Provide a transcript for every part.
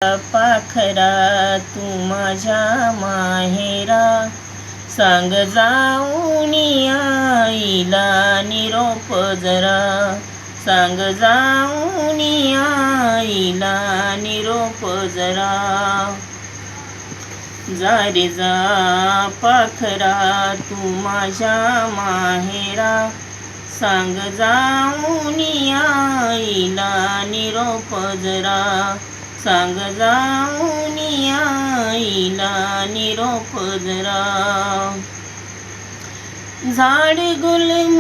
पाखरा तू माझ्या माहेरा, सांग जाऊन आईला निरोप जरा, सांग जाऊन आईला निरोप जरा. जा रे जा पाखरा तू माझ्या माहेरा, सांग जाऊन आईला निरोप जरा, सांग जाऊन आईला निरोप जरा. झाड गुलमोगऱ्याचे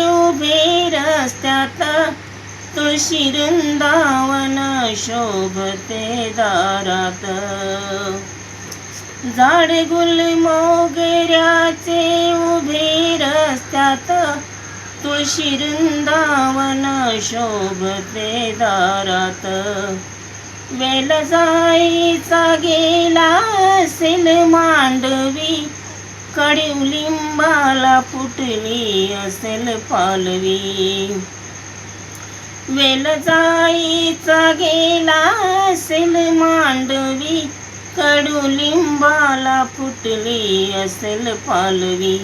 उभे रस्त्यात, तुळशी वृंदावन शोभते दारात. झाड गुलमोगऱ्याचे उभे रस्त्यात, तुळशी वृंदावन शोभते दारात. वेल जाईचा गेला असेल मांडवी, कडुलिंबाला फुटली असेल पालवी. वेल जाईचा गेला असेल मांडवी, कडुलिंबाला फुटली असेल पालवी.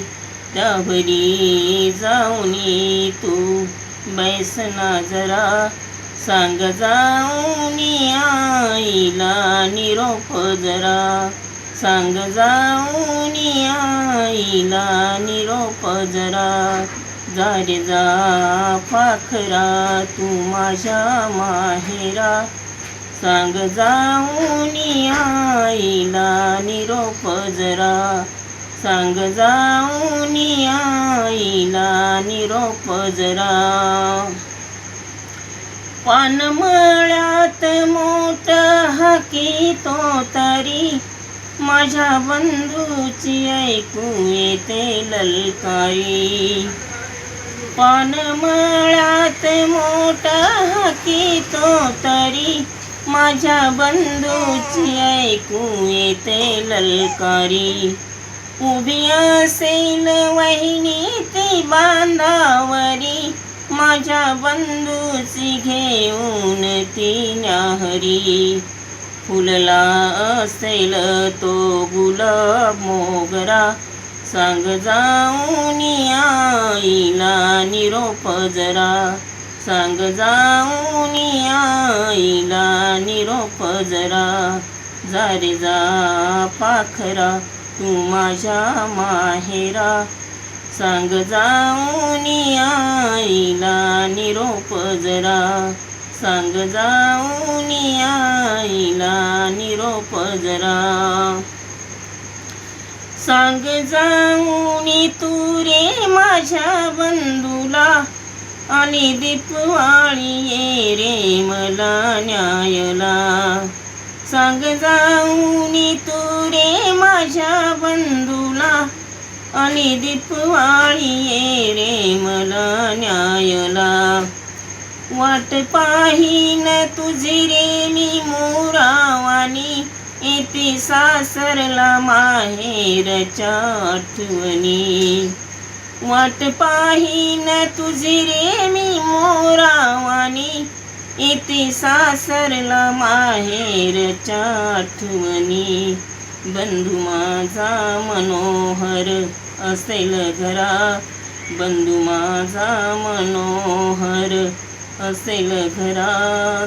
त्यावरी जाऊन तू बैसना जरा, सांग जाऊन आईला निरोप जरा, सांग जाऊन आईला निरोप जरा. जा रे जा पाखरा तू माझ्या माहेरा, सांग जाऊन आईला निरोप जरा, सांग जाऊन आईला निरोप जरा. पानमळ्यात मोठ हाकीतो तरी, माझ्या बंधूची ऐकू येते ललकारी. पानमळ्यात मोठ हाकीतो तरी, माझ्या बंधूची ऐकू येते ललकारी. उभी असेल वहिनी ती बांधावरी, माझ्या बंधूची घेऊन ती न्याहरी. फुलला असेल तो गुलाब मोगरा, सांग जाऊन आईला निरोप जरा, सांग जाऊन आईला निरोप जरा. जा रे जा पाखरा तू माझ्या माहेरा, सांग जाऊन आईला निरोप जरा, सांग जाऊन आईला निरोप जरा. सांग जाऊन तू रे माझ्या बंधूला, आणि दीपवाळी ये रे मला न्यायला. सांग जाऊन तू रे माझ्या बंधूला, आणि दीपवाळी ये रे मला न्यायला. वाट पाहीन तुझी रे मी मोरावानी, येते सासरला माहेरच्या आठवणी. वाट पाहीन तुझी रे मी मोरावानी, येते सासरला माहेरच्या आठवणी. बंधू माझा मनोहर असेल घरा, बंधू माझा मनोहर असेल घरा.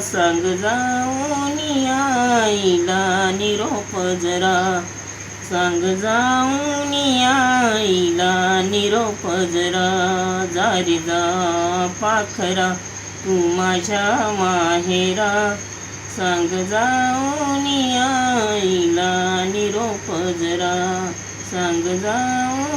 सांग जाऊन आईला निरोप जरा, सांग जाऊन आईला निरोप जरा. जा रे जा पाखरा तू माझ्या माहेरा, सांग जाऊन आईला निरोप जरा, सांग जाऊन